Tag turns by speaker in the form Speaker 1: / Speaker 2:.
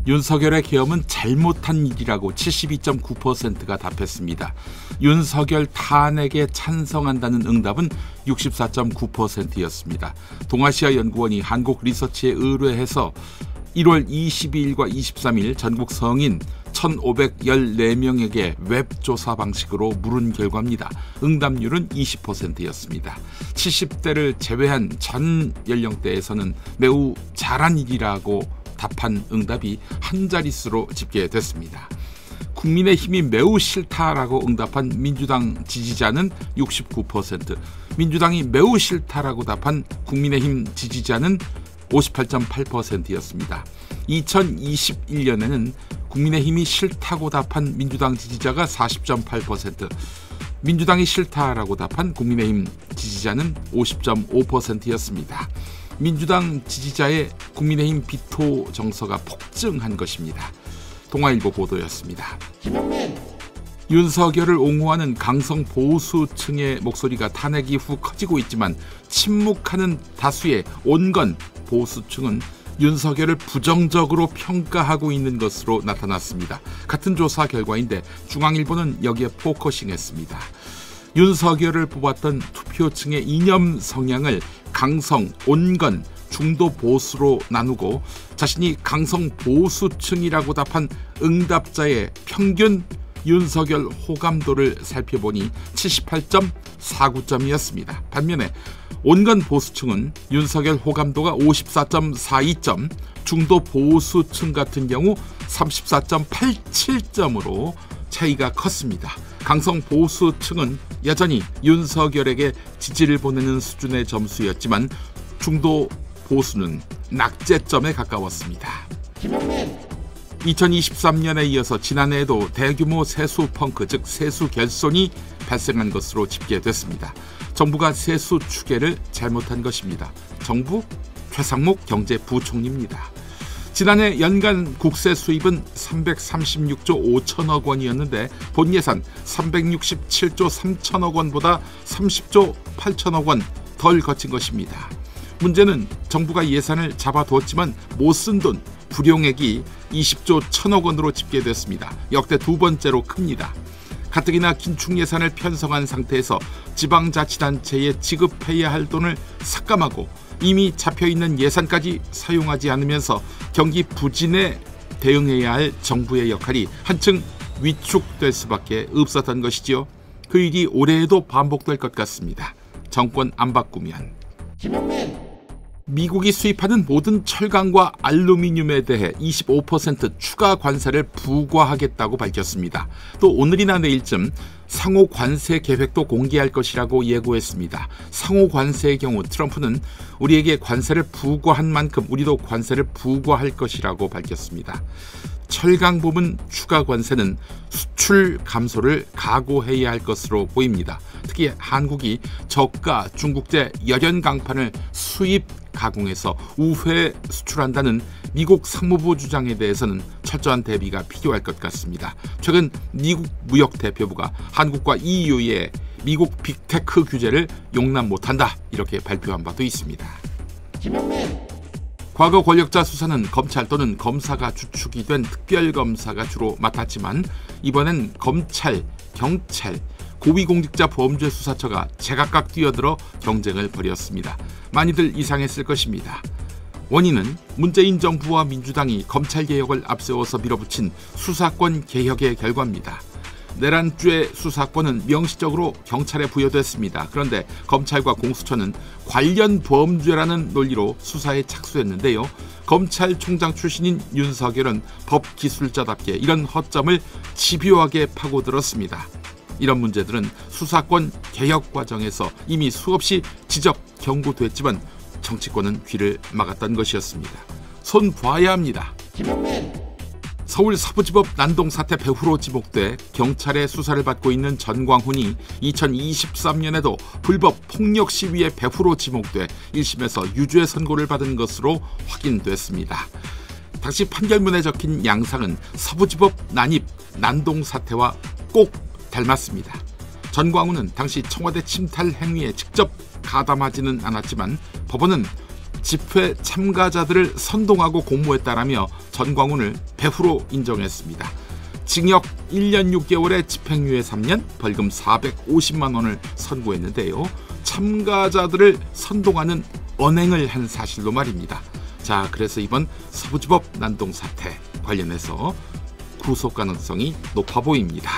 Speaker 1: 윤석열의 계엄은 잘못한 일이라고 72.9%가 답했습니다. 윤석열 탄핵에 찬성한다는 응답은 64.9%였습니다. 동아시아연구원이 한국리서치에 의뢰해서 1월 22일과 23일 전국 성인 1,514명에게 웹조사 방식으로 물은 결과입니다. 응답률은 20%였습니다. 70대를 제외한 전 연령대에서는 매우 잘한 일이라고 답한 응답이 한 자릿수로 집계됐습니다. 국민의힘이 매우 싫다라고 응답한 민주당 지지자는 69%, 민주당이 매우 싫다라고 답한 국민의힘 지지자는 58.8%였습니다. 2021년에는 국민의힘이 싫다고 답한 민주당 지지자가 40.8%, 민주당이 싫다라고 답한 국민의힘 지지자는 50.5%였습니다. 민주당 지지자의 국민의힘 비토 정서가 폭증한 것입니다. 동아일보 보도였습니다. 윤석열을 옹호하는 강성 보수층의 목소리가 탄핵 이후 커지고 있지만 침묵하는 다수의 온건 보수층은 윤석열을 부정적으로 평가하고 있는 것으로 나타났습니다. 같은 조사 결과인데 중앙일보는 여기에 포커싱했습니다. 윤석열을 뽑았던 투표층의 이념 성향을 강성, 온건, 중도 보수로 나누고 자신이 강성 보수층이라고 답한 응답자의 평균 윤석열 호감도를 살펴보니 78.49점이었습니다. 반면에 온건 보수층은 윤석열 호감도가 54.42점, 중도 보수층 같은 경우 34.87점으로 차이가 컸습니다. 강성 보수층은 여전히 윤석열에게 지지를 보내는 수준의 점수였지만 중도 보수는 낙제점에 가까웠습니다. 2023년에 이어서 지난해에도 대규모 세수 펑크, 즉 세수 결손이 발생한 것으로 집계됐습니다. 정부가 세수 추계를 잘못한 것입니다. 정부 최상목 경제부총리입니다. 지난해 연간 국세 수입은 336조 5천억 원이었는데 본 예산 367조 3천억 원보다 30조 8천억 원 덜 거친 것입니다. 문제는 정부가 예산을 잡아두었지만 못 쓴 돈, 불용액이 20조 1천억 원으로 집계됐습니다. 역대 두 번째로 큽니다. 가뜩이나 긴축 예산을 편성한 상태에서 지방자치단체에 지급해야 할 돈을 삭감하고 이미 잡혀있는 예산까지 사용하지 않으면서 경기 부진에 대응해야 할 정부의 역할이 한층 위축될 수밖에 없었던 것이지요. 그 일이 올해에도 반복될 것 같습니다. 정권 안 바꾸면. 미국이 수입하는 모든 철강과 알루미늄에 대해 25% 추가 관세를 부과하겠다고 밝혔습니다. 또 오늘이나 내일쯤 상호 관세 계획도 공개할 것이라고 예고했습니다. 상호 관세의 경우 트럼프는 우리에게 관세를 부과한 만큼 우리도 관세를 부과할 것이라고 밝혔습니다. 철강 부분 추가 관세는 수출 감소를 각오해야 할 것으로 보입니다. 특히 한국이 저가 중국제 열연 강판을 수입 가공해서 우회 수출한다는 미국 상무부 주장에 대해서는 철저한 대비가 필요할 것 같습니다. 최근 미국 무역대표부가 한국과 EU의 미국 빅테크 규제를 용납 못한다 이렇게 발표한 바도 있습니다. 과거 권력자 수사는 검찰 또는 검사가 주축이 된 특별검사가 주로 맡았지만 이번엔 검찰, 경찰, 고위공직자 범죄수사처가 제각각 뛰어들어 경쟁을 벌였습니다. 많이들 이상했을 것입니다. 원인은 문재인 정부와 민주당이 검찰개혁을 앞세워서 밀어붙인 수사권 개혁의 결과입니다. 내란죄 수사권은 명시적으로 경찰에 부여됐습니다. 그런데 검찰과 공수처는 관련 범죄라는 논리로 수사에 착수했는데요. 검찰총장 출신인 윤석열은 법기술자답게 이런 허점을 집요하게 파고들었습니다. 이런 문제들은 수사권 개혁 과정에서 이미 수없이 지적, 경고됐지만 정치권은 귀를 막았던 것이었습니다. 손 봐야 합니다. 서울 서부지법 난동 사태 배후로 지목돼 경찰의 수사를 받고 있는 전광훈이 2023년에도 불법 폭력 시위의 배후로 지목돼 1심에서 유죄 선고를 받은 것으로 확인됐습니다. 당시 판결문에 적힌 양상은 서부지법 난입 난동 사태와 꼭 닮았습니다. 전광훈은 당시 청와대 침탈 행위에 직접 가담하지는 않았지만 법원은 집회 참가자들을 선동하고 공모했다라며 전광훈을 배후로 인정했습니다. 징역 1년 6개월에 집행유예 3년, 벌금 450만 원을 선고했는데요. 참가자들을 선동하는 언행을 한 사실로 말입니다. 자, 그래서 이번 서부지법 난동 사태 관련해서 구속 가능성이 높아 보입니다.